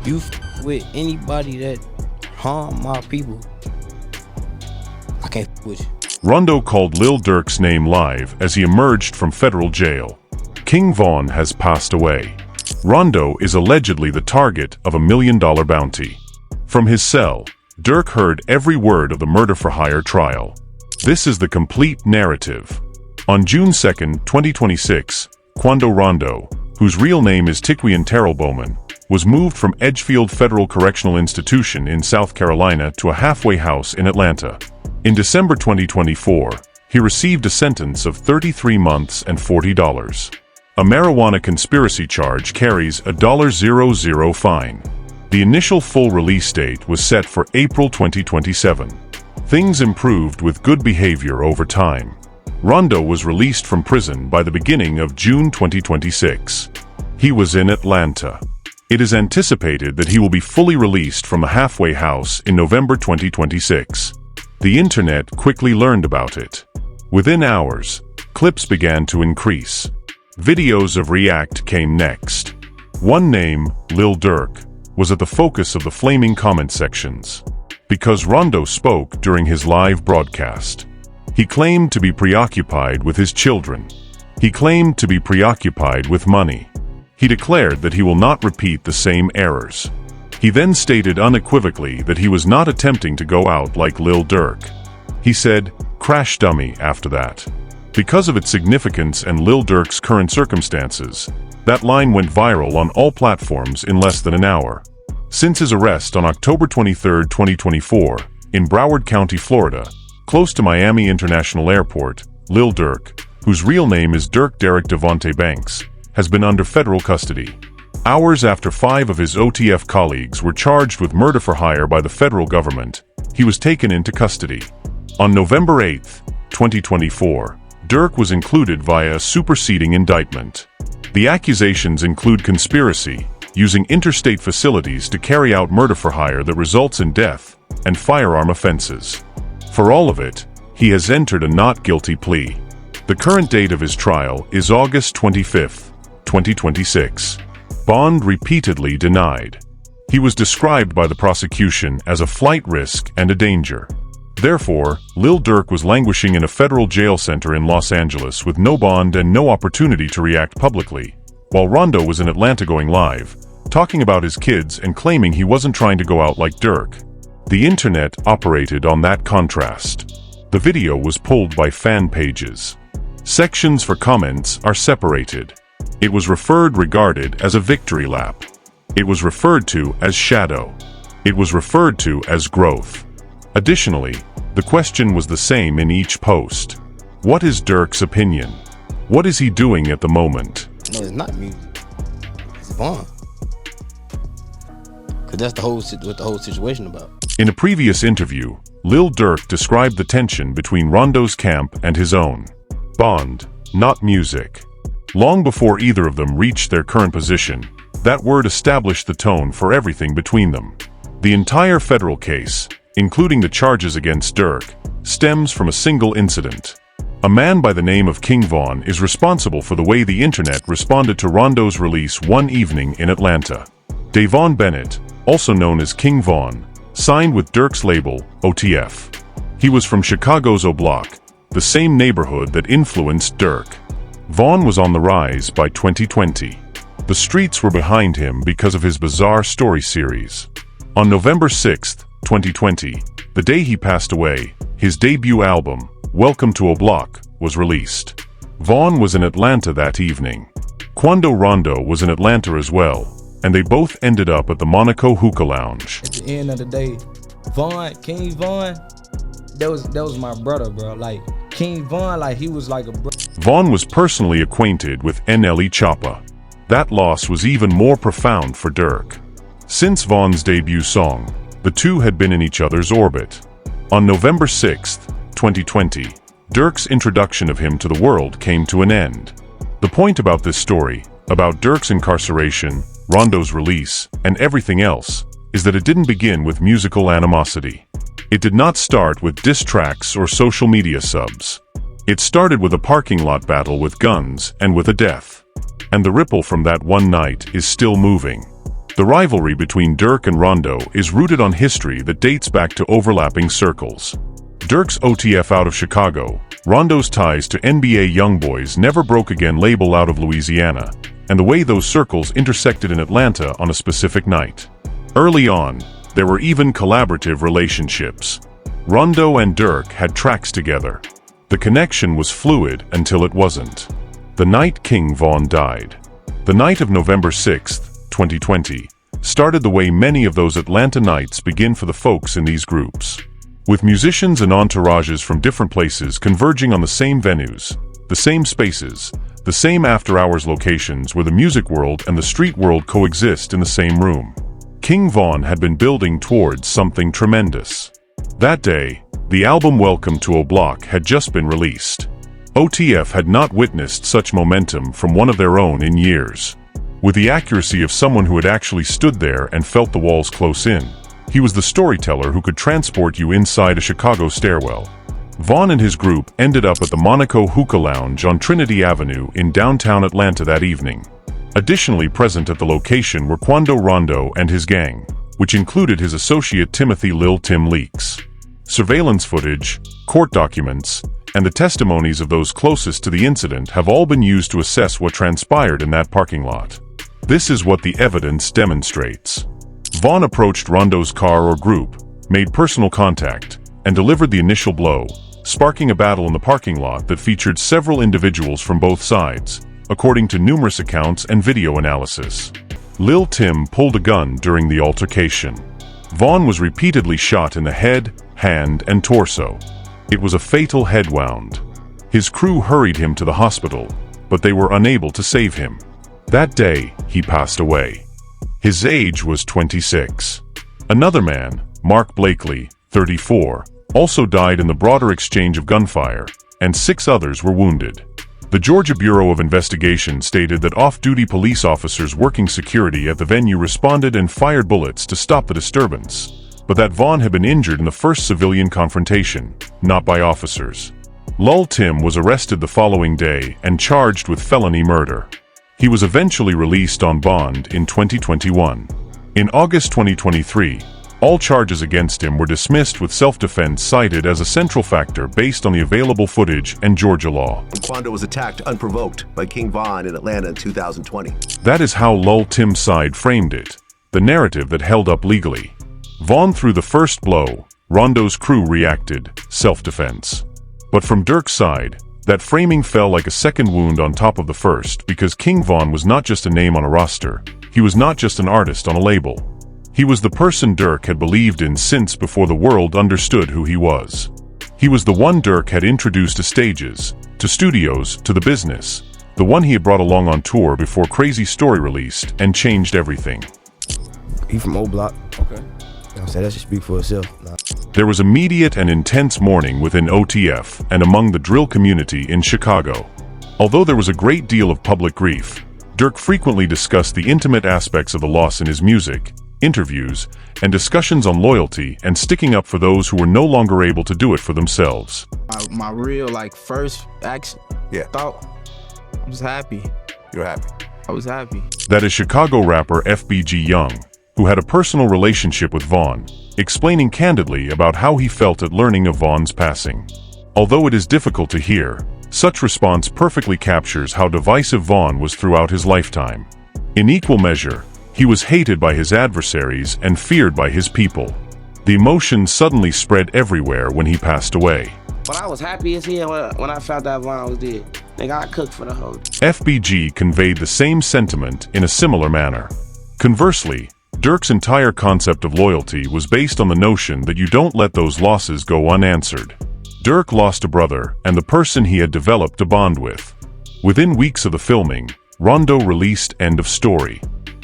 you with anybody that harm my people, I can't with you. Rondo called Lil Durk's name live as he emerged from federal jail. King Von has passed away. Rondo is allegedly the target of $1 million bounty. From his cell, Durk heard every word of the murder-for-hire trial. This is the complete narrative. On June 2, 2026, Quando Rondo, whose real name is Tiquian Terrell Bowman, was moved from Edgefield Federal Correctional Institution in South Carolina to a halfway house in Atlanta. In December 2024, he received a sentence of 33 months and $40. A marijuana conspiracy charge carries a $0 fine. The initial full release date was set for April 2027. Things improved with good behavior over time. Rondo was released from prison by the beginning of June 2026. He was in Atlanta. It is anticipated that he will be fully released from a halfway house in November 2026. The internet quickly learned about it. Within hours, clips began to increase. Videos of React came next. One name, Lil Durk, was at the focus of the flaming comment sections. Because Rondo spoke during his live broadcast. He claimed to be preoccupied with his children. He claimed to be preoccupied with money. He declared that he will not repeat the same errors. He then stated unequivocally that he was not attempting to go out like Lil Durk. He said, "Crash dummy," after that. Because of its significance and Lil Durk's current circumstances, that line went viral on all platforms in less than an hour. Since his arrest on October 23, 2024, in Broward County, Florida, close to Miami International Airport, Lil Durk, whose real name is Dirk Derek Devontae Banks, has been under federal custody. Hours after 5 of his OTF colleagues were charged with murder for hire by the federal government, he was taken into custody. On November 8, 2024, Durk was included via a superseding indictment. The accusations include conspiracy, using interstate facilities to carry out murder for hire that results in death, and firearm offenses. For all of it, he has entered a not guilty plea. The current date of his trial is August 25, 2026. Bond repeatedly denied. He was described by the prosecution as a flight risk and a danger. Therefore, Lil Durk was languishing in a federal jail center in Los Angeles with no bond and no opportunity to react publicly, while Rondo was in Atlanta going live, talking about his kids and claiming he wasn't trying to go out like Durk. The internet operated on that contrast. The video was pulled by fan pages. Sections for comments are separated. It was regarded as a victory lap. It was referred to as shadow. It was referred to as growth. Additionally, the question was the same in each post. What is Durk's opinion? What is he doing at the moment? No, it's not music. It's Vaughn. Because that's what the whole situation about. In a previous interview, Lil Durk described the tension between Rondo's camp and his own. Bond, not music. Long before either of them reached their current position, that word established the tone for everything between them. The entire federal case, including the charges against Durk, stems from a single incident. A man by the name of King Von is responsible for the way the internet responded to Rondo's release one evening in Atlanta. Davon Bennett, also known as King Von, signed with Durk's label, OTF. He was from Chicago's O Block, the same neighborhood that influenced Durk. Von was on the rise by 2020. The streets were behind him because of his bizarre story series. On November 6, 2020, the day he passed away, his debut album, Welcome to O Block, was released. Von was in Atlanta that evening. Quando Rondo was in Atlanta as well, and they both ended up at the Monaco Hookah Lounge. At the end of the day, King Von, that was my brother, bro. Like, King Von, like, he was like a brother. Von was personally acquainted with NLE Choppa. That loss was even more profound for Durk. Since Von's debut song, the two had been in each other's orbit. On November 6, 2020, Durk's introduction of him to the world came to an end. The point about this story, about Durk's incarceration, Rondo's release, and everything else, is that it didn't begin with musical animosity. It did not start with diss tracks or social media subs. It started with a parking lot battle with guns and with a death. And the ripple from that one night is still moving. The rivalry between Durk and Rondo is rooted on history that dates back to overlapping circles. Durk's OTF out of Chicago, Rondo's ties to NBA Youngboys Never Broke Again label out of Louisiana, and the way those circles intersected in Atlanta on a specific night. Early on, there were even collaborative relationships. Rondo and Durk had tracks together. The connection was fluid until it wasn't. The night King Von died. The night of November 6, 2020, started the way many of those Atlanta nights begin for the folks in these groups. With musicians and entourages from different places converging on the same venues, the same spaces, the same after-hours locations where the music world and the street world coexist in the same room. King Von had been building towards something tremendous. That day, the album Welcome to O'Block had just been released. OTF had not witnessed such momentum from one of their own in years. With the accuracy of someone who had actually stood there and felt the walls close in, he was the storyteller who could transport you inside a Chicago stairwell. Von and his group ended up at the Monaco Hookah Lounge on Trinity Avenue in downtown Atlanta that evening. Additionally present at the location were Quando Rondo and his gang, which included his associate Timothy Lil Tim Leaks. Surveillance footage, court documents, and the testimonies of those closest to the incident have all been used to assess what transpired in that parking lot. This is what the evidence demonstrates. Von approached Rondo's car or group, made personal contact, and delivered the initial blow, sparking a battle in the parking lot that featured several individuals from both sides, according to numerous accounts and video analysis. Lil Tim pulled a gun during the altercation. Von was repeatedly shot in the head, hand, and torso. It was a fatal head wound. His crew hurried him to the hospital, but they were unable to save him. That day, he passed away. His age was 26. Another man, Mark Blakely, 34, also died in the broader exchange of gunfire, and 6 others were wounded. The Georgia Bureau of Investigation stated that off-duty police officers working security at the venue responded and fired bullets to stop the disturbance, but that Von had been injured in the first civilian confrontation, not by officers. Lil Tim was arrested the following day and charged with felony murder. He was eventually released on bond in 2021. In August 2023, all charges against him were dismissed with self-defense cited as a central factor based on the available footage and Georgia law. Quando was attacked unprovoked by King Von in Atlanta in 2020. That is how Lil Tim's side framed it, the narrative that held up legally. Von threw the first blow, Rondo's crew reacted, self-defense. But from Durk's side, that framing fell like a second wound on top of the first because King Von was not just a name on a roster, he was not just an artist on a label. He was the person Durk had believed in since before the world understood who he was. He was the one Durk had introduced to stages, to studios, to the business, the one he had brought along on tour before Crazy Story released and changed everything. He from O-Block. Okay. I'm saying that should speak for itself. There was immediate and intense mourning within OTF and among the drill community in Chicago. Although there was a great deal of public grief, Durk frequently discussed the intimate aspects of the loss in his music, interviews, and discussions on loyalty and sticking up for those who were no longer able to do it for themselves. My real, first thought, I was happy. You're happy. I was happy. That is Chicago rapper FBG Young, who had a personal relationship with Von, explaining candidly about how he felt at learning of Von's passing. Although it is difficult to hear, such response perfectly captures how divisive Von was throughout his lifetime. In equal measure, he was hated by his adversaries and feared by his people. The emotion suddenly spread everywhere when he passed away. But I was happy as hell when I found out Von was dead. Nigga, I cooked for the hoe. FBG conveyed the same sentiment in a similar manner. Conversely, Durk's entire concept of loyalty was based on the notion that you don't let those losses go unanswered. Durk lost a brother and the person he had developed a bond with. Within weeks of the filming, Rondo released End of Story.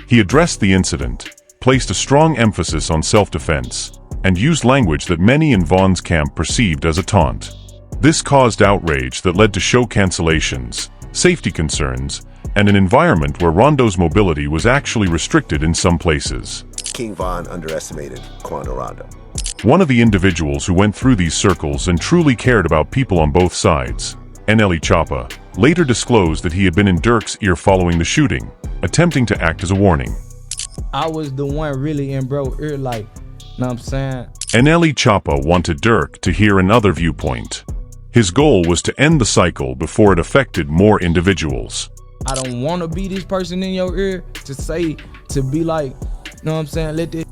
He addressed the incident, placed a strong emphasis on self-defense, and used language that many in Von's camp perceived as a taunt. This caused outrage that led to show cancellations, safety concerns, and an environment where Rondo's mobility was actually restricted in some places. King Von underestimated Quando Rondo. One of the individuals who went through these circles and truly cared about people on both sides, NLE Choppa, later disclosed that he had been in Durk's ear following the shooting, attempting to act as a warning. I was the one really in bro ear, like, know what I'm saying? Nelly Choppa wanted Durk to hear another viewpoint. His goal was to end the cycle before it affected more individuals. I don't want to be this person in your ear to be like, know what I'm saying, let this.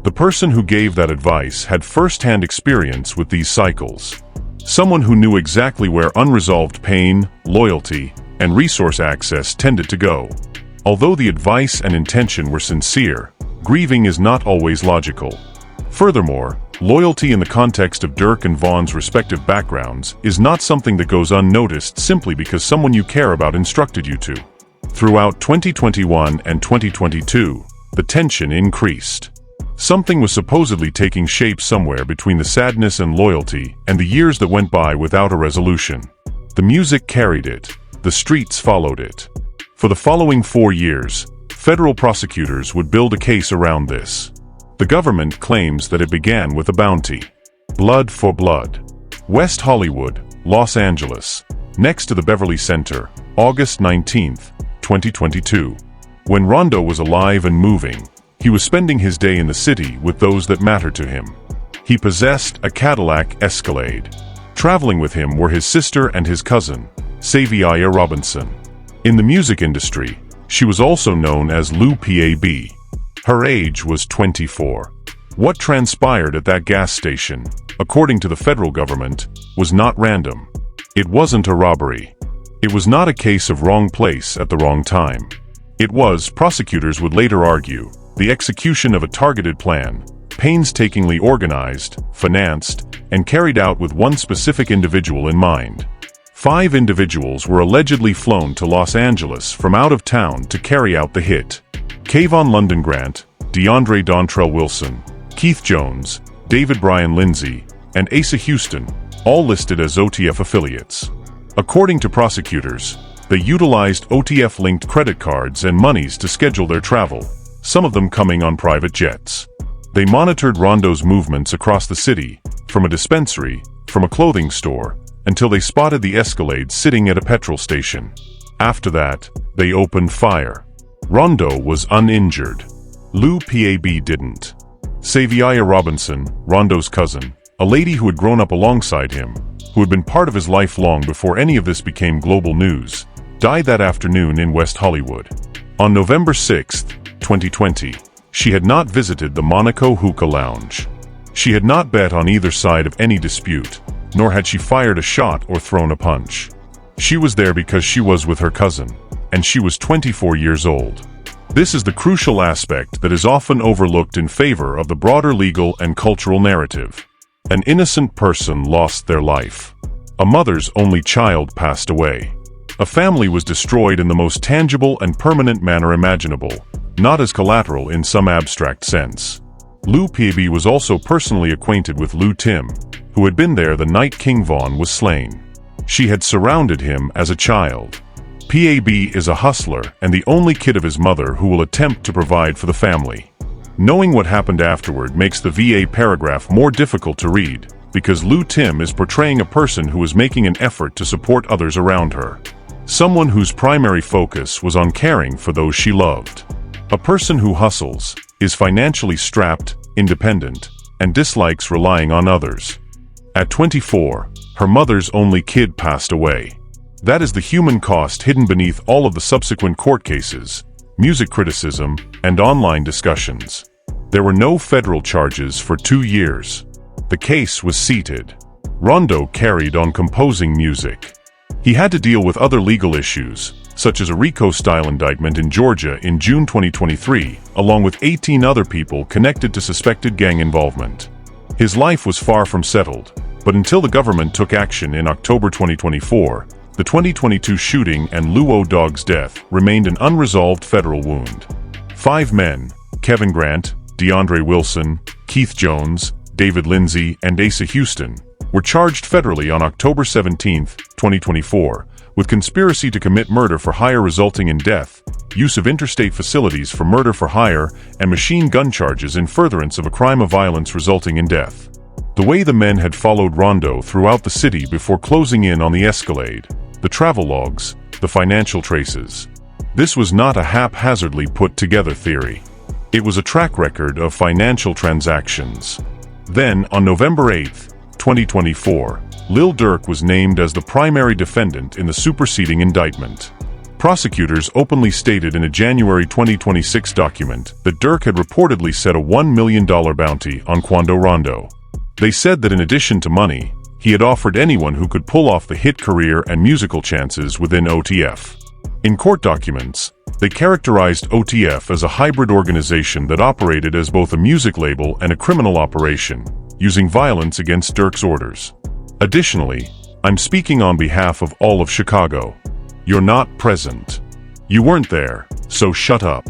The person who gave that advice had first-hand experience with these cycles. Someone who knew exactly where unresolved pain, loyalty, and resource access tended to go. Although the advice and intention were sincere, grieving is not always logical. Furthermore, loyalty in the context of Durk and Von's respective backgrounds is not something that goes unnoticed simply because someone you care about instructed you to. Throughout 2021 and 2022, the tension increased. Something was supposedly taking shape somewhere between the sadness and loyalty and the years that went by without a resolution. The music carried it. The streets followed it. For the following 4 years, federal prosecutors would build a case around this. The government claims that it began with a bounty. Blood for blood. West Hollywood, Los Angeles, next to the Beverly Center, August 19, 2022. When Rondo was alive and moving, he was spending his day in the city with those that mattered to him. He possessed a Cadillac Escalade. Traveling with him were his sister and his cousin, Saviaya Robinson. In the music industry, she was also known as Lou PAB. Her age was 24. What transpired at that gas station, according to the federal government, was not random. It wasn't a robbery. It was not a case of wrong place at the wrong time. It was, prosecutors would later argue, the execution of a targeted plan, painstakingly organized, financed, and carried out with one specific individual in mind. 5 individuals were allegedly flown to Los Angeles from out of town to carry out the hit. Kayvon London Grant, DeAndre Dontrell Wilson, Keith Jones, David Brian Lindsay, and Asa Houston, all listed as OTF affiliates. According to prosecutors, they utilized OTF-linked credit cards and monies to schedule their travel, some of them coming on private jets. They monitored Rondo's movements across the city, from a dispensary, from a clothing store, until they spotted the Escalade sitting at a petrol station. After that, they opened fire. Rondo was uninjured. Lou PAB didn't. Saviaya Robinson, Rondo's cousin, a lady who had grown up alongside him, who had been part of his life long before any of this became global news, died that afternoon in West Hollywood. On November 6, 2020, she had not visited the Monaco Hookah Lounge. She had not bet on either side of any dispute, nor had she fired a shot or thrown a punch. She was there because she was with her cousin, and she was 24 years old. This is the crucial aspect that is often overlooked in favor of the broader legal and cultural narrative. An innocent person lost their life. A mother's only child passed away. A family was destroyed in the most tangible and permanent manner imaginable, not as collateral in some abstract sense. Lou PAB was also personally acquainted with Lou Tim, who had been there the night King Von was slain. She had surrounded him as a child. PAB is a hustler and the only kid of his mother who will attempt to provide for the family. Knowing what happened afterward makes the VA paragraph more difficult to read, because Lou Tim is portraying a person who is making an effort to support others around her. Someone whose primary focus was on caring for those she loved. A person who hustles, is financially strapped, independent, and dislikes relying on others. At 24, her mother's only kid passed away. That is the human cost hidden beneath all of the subsequent court cases, music criticism, and online discussions. There were no federal charges for 2 years. The case was seated. Rondo carried on composing music. He had to deal with other legal issues, such as a RICO-style indictment in Georgia in June 2023, along with 18 other people connected to suspected gang involvement. His life was far from settled, but until the government took action in October 2024, the 2022 shooting and Luo Dog's death remained an unresolved federal wound. 5 men, Kevin Grant, DeAndre Wilson, Keith Jones, David Lindsay, and Asa Houston, were charged federally on October 17, 2024, with conspiracy to commit murder for hire resulting in death, use of interstate facilities for murder for hire, and machine gun charges in furtherance of a crime of violence resulting in death. The way the men had followed Rondo throughout the city before closing in on the Escalade, the travel logs, the financial traces. This was not a haphazardly put-together theory. It was a track record of financial transactions. Then, on November 8, 2024, Lil Durk was named as the primary defendant in the superseding indictment. Prosecutors openly stated in a January 2026 document that Durk had reportedly set a $1 million bounty on Quando Rondo. They said that in addition to money, he had offered anyone who could pull off the hit career and musical chances within OTF. In court documents, they characterized OTF as a hybrid organization that operated as both a music label and a criminal operation, using violence against Durk's orders. Additionally, I'm speaking on behalf of all of Chicago. You're not present. You weren't there, so shut up.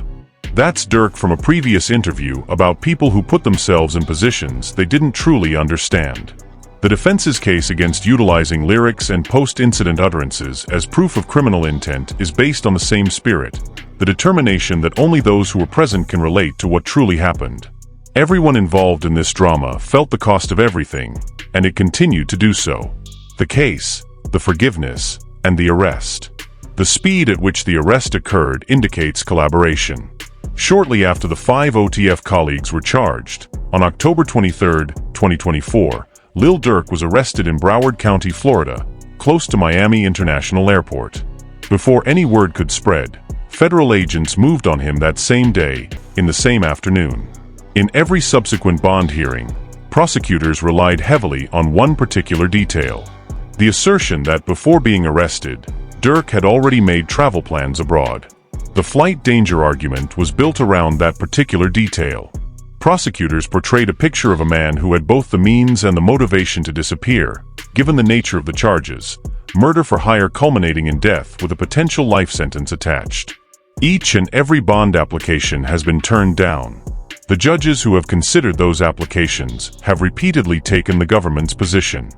That's Durk from a previous interview about people who put themselves in positions they didn't truly understand. The defense's case against utilizing lyrics and post-incident utterances as proof of criminal intent is based on the same spirit, the determination that only those who were present can relate to what truly happened. Everyone involved in this drama felt the cost of everything, and it continued to do so. The case, the forgiveness, and the arrest. The speed at which the arrest occurred indicates collaboration. Shortly after the 5 OTF colleagues were charged, on October 23, 2024, Lil Durk was arrested in Broward County, Florida, close to Miami International Airport. Before any word could spread, federal agents moved on him that same day, in the same afternoon. In every subsequent bond hearing, prosecutors relied heavily on one particular detail: the assertion that before being arrested, Durk had already made travel plans abroad. The flight danger argument was built around that particular detail. Prosecutors portrayed a picture of a man who had both the means and the motivation to disappear, given the nature of the charges, murder for hire culminating in death with a potential life sentence attached. Each and every bond application has been turned down. The judges who have considered those applications have repeatedly taken the government's position.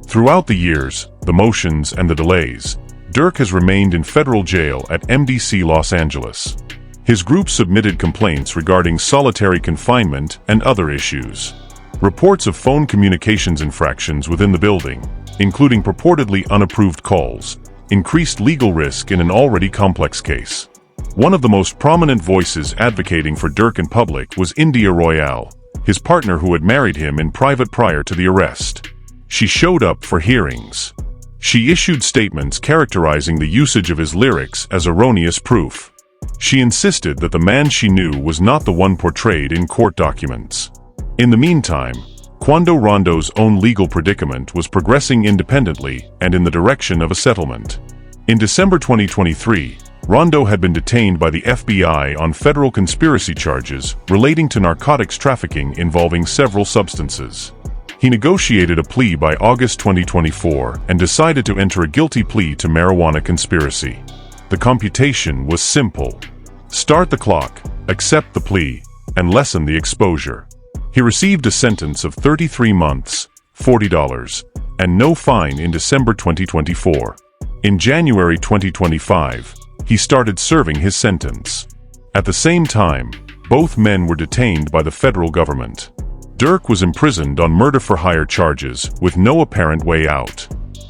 Throughout the years, the motions and the delays, Durk has remained in federal jail at MDC Los Angeles. His group submitted complaints regarding solitary confinement and other issues. Reports of phone communications infractions within the building, including purportedly unapproved calls, increased legal risk in an already complex case. One of the most prominent voices advocating for Durk in public was India Royale, his partner who had married him in private prior to the arrest. She showed up for hearings. She issued statements characterizing the usage of his lyrics as erroneous proof. She insisted that the man she knew was not the one portrayed in court documents. In the meantime, Quando Rondo's own legal predicament was progressing independently and in the direction of a settlement. In December 2023, Rondo had been detained by the FBI on federal conspiracy charges relating to narcotics trafficking involving several substances. He negotiated a plea by August 2024 and decided to enter a guilty plea to marijuana conspiracy. The computation was simple. Start the clock, accept the plea, and lessen the exposure. He received a sentence of 33 months, $40, and no fine in December 2024. In January 2025, he started serving his sentence. At the same time, both men were detained by the federal government. Durk was imprisoned on murder-for-hire charges with no apparent way out.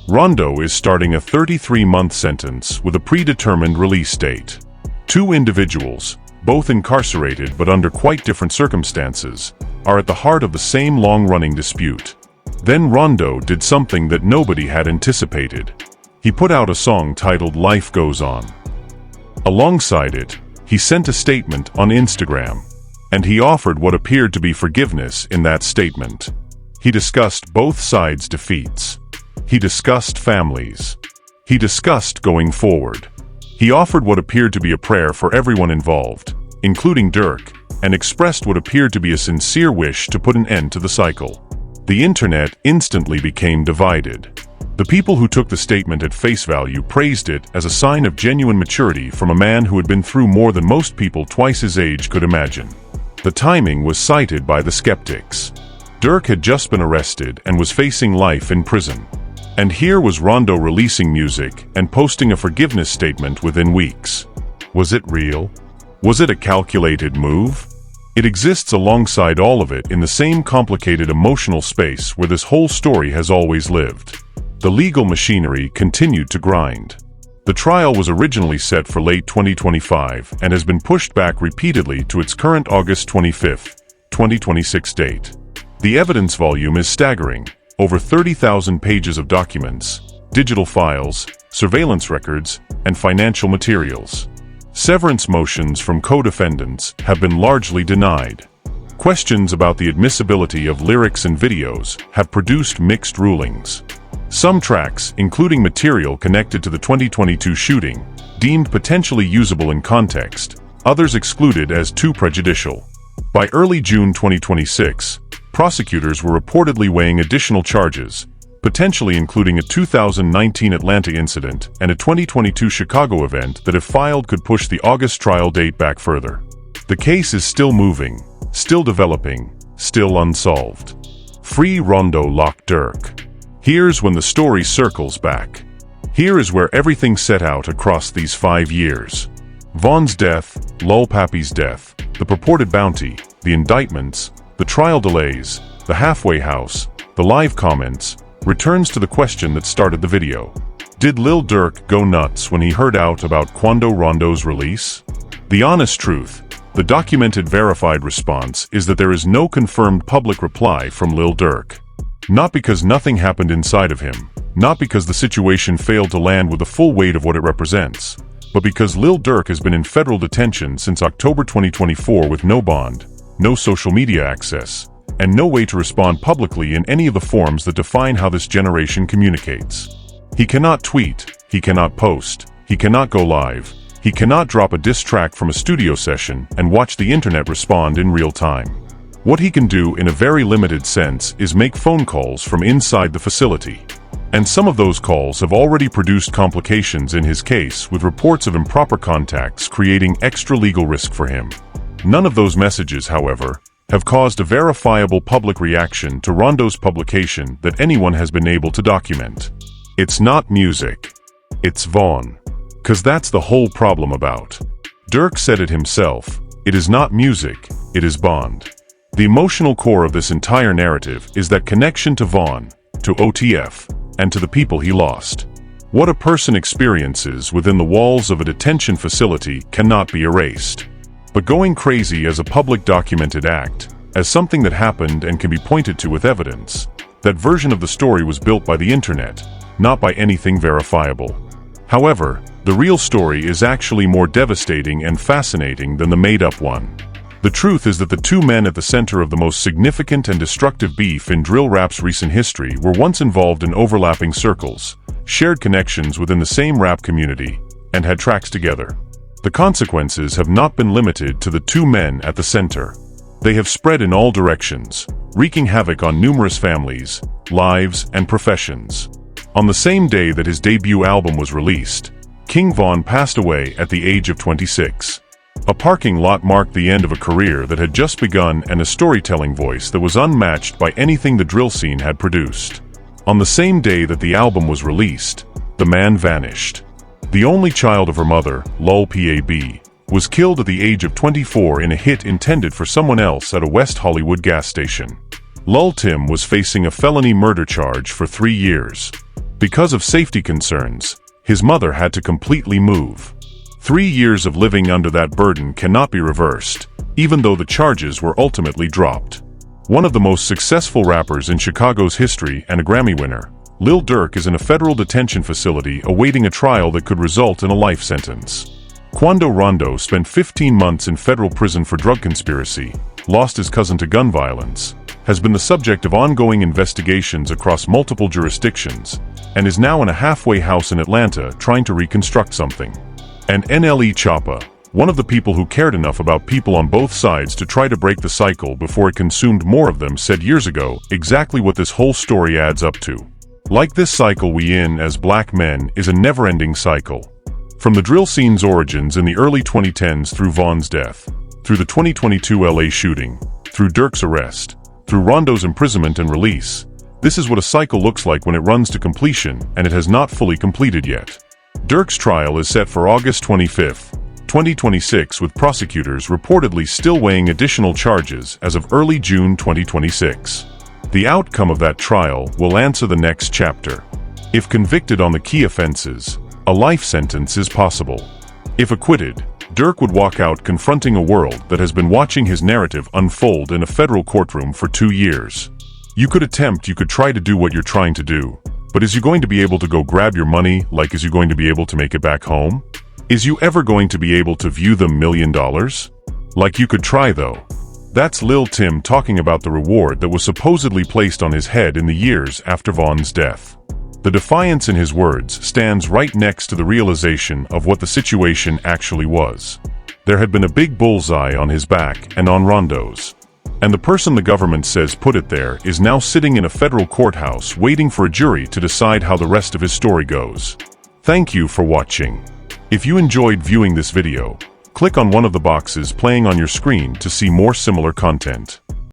Rondo is starting a 33-month sentence with a predetermined release date. Two individuals, both incarcerated but under quite different circumstances, are at the heart of the same long-running dispute. Then Rondo did something that nobody had anticipated. He put out a song titled "Life Goes On." Alongside it, he sent a statement on Instagram, and he offered what appeared to be forgiveness in that statement. He discussed both sides' defeats. He discussed families. He discussed going forward. He offered what appeared to be a prayer for everyone involved, including Durk, and expressed what appeared to be a sincere wish to put an end to the cycle. The internet instantly became divided. The people who took the statement at face value praised it as a sign of genuine maturity from a man who had been through more than most people twice his age could imagine. The timing was cited by the skeptics. Durk had just been arrested and was facing life in prison. And here was Rondo releasing music and posting a forgiveness statement within weeks. Was it real? Was it a calculated move? It exists alongside all of it in the same complicated emotional space where this whole story has always lived. The legal machinery continued to grind. The trial was originally set for late 2025 and has been pushed back repeatedly to its current August 25, 2026 date. The evidence volume is staggering: over 30,000 pages of documents, digital files, surveillance records, and financial materials. Severance motions from co-defendants have been largely denied. Questions about the admissibility of lyrics and videos have produced mixed rulings. Some tracks, including material connected to the 2022 shooting, deemed potentially usable in context, others excluded as too prejudicial. By early June 2026, prosecutors were reportedly weighing additional charges, potentially including a 2019 Atlanta incident and a 2022 Chicago event that, if filed, could push the August trial date back further. The case is still moving, still developing, still unsolved. Free Rondo, Lil Durk. Here's when the story circles back. Here is where everything set out across these 5 years. Von's death, Lil Pappy's death, the purported bounty, the indictments, the trial delays, the halfway house, the live comments, returns to the question that started the video. Did Lil Durk go nuts when he heard out about Quando Rondo's release? The honest truth, the documented verified response, is that there is no confirmed public reply from Lil Durk. Not because nothing happened inside of him, not because the situation failed to land with the full weight of what it represents, but because Lil Durk has been in federal detention since October 2024 with no bond, no social media access, and no way to respond publicly in any of the forms that define how this generation communicates. He cannot tweet, he cannot post, he cannot go live, he cannot drop a diss track from a studio session and watch the internet respond in real time. What he can do in a very limited sense is make phone calls from inside the facility. And some of those calls have already produced complications in his case, with reports of improper contacts creating extra legal risk for him. None of those messages, however, have caused a verifiable public reaction to Rondo's publication that anyone has been able to document. It's not music. It's Von. 'Cause that's the whole problem about. Durk said it himself: it is not music, it is bond. The emotional core of this entire narrative is that connection to Von, to OTF, and to the people he lost. What a person experiences within the walls of a detention facility cannot be erased. But going crazy as a public documented act, as something that happened and can be pointed to with evidence, that version of the story was built by the internet, not by anything verifiable. However, the real story is actually more devastating and fascinating than the made-up one. The truth is that the two men at the center of the most significant and destructive beef in drill rap's recent history were once involved in overlapping circles, shared connections within the same rap community, and had tracks together. The consequences have not been limited to the two men at the center. They have spread in all directions, wreaking havoc on numerous families, lives, and professions. On the same day that his debut album was released, King Von passed away at the age of 26. A parking lot marked the end of a career that had just begun and a storytelling voice that was unmatched by anything the drill scene had produced. On the same day that the album was released, the man vanished. The only child of her mother, Lil Pab, was killed at the age of 24 in a hit intended for someone else at a West Hollywood gas station. Lil Tim was facing a felony murder charge for 3 years. Because of safety concerns, his mother had to completely move. 3 years of living under that burden cannot be reversed, even though the charges were ultimately dropped. One of the most successful rappers in Chicago's history and a Grammy winner, Lil Durk is in a federal detention facility awaiting a trial that could result in a life sentence. Quando Rondo spent 15 months in federal prison for drug conspiracy, lost his cousin to gun violence, has been the subject of ongoing investigations across multiple jurisdictions, and is now in a halfway house in Atlanta trying to reconstruct something. And NLE Choppa, one of the people who cared enough about people on both sides to try to break the cycle before it consumed more of them, said years ago exactly what this whole story adds up to. Like this cycle we in as black men is a never-ending cycle. From the drill scene's origins in the early 2010s through Von's death, through the 2022 LA shooting, through Durk's arrest, through Rondo's imprisonment and release, this is what a cycle looks like when it runs to completion, and it has not fully completed yet. Durk's trial is set for August 25, 2026, with prosecutors reportedly still weighing additional charges as of early June 2026. The outcome of that trial will answer the next chapter. If convicted on the key offenses, a life sentence is possible. If acquitted, Durk would walk out confronting a world that has been watching his narrative unfold in a federal courtroom for 2 years. You could try to do what you're trying to do, but is you going to be able to go grab your money? Like, is you going to be able to make it back home? Is you ever going to be able to view the $1 million? Like, you could try though. That's Lil Tim talking about the reward that was supposedly placed on his head in the years after Von's death. The defiance in his words stands right next to the realization of what the situation actually was. There had been a big bullseye on his back and on Rondo's. And the person the government says put it there is now sitting in a federal courthouse waiting for a jury to decide how the rest of his story goes. Thank you for watching. If you enjoyed viewing this video, click on one of the boxes playing on your screen to see more similar content.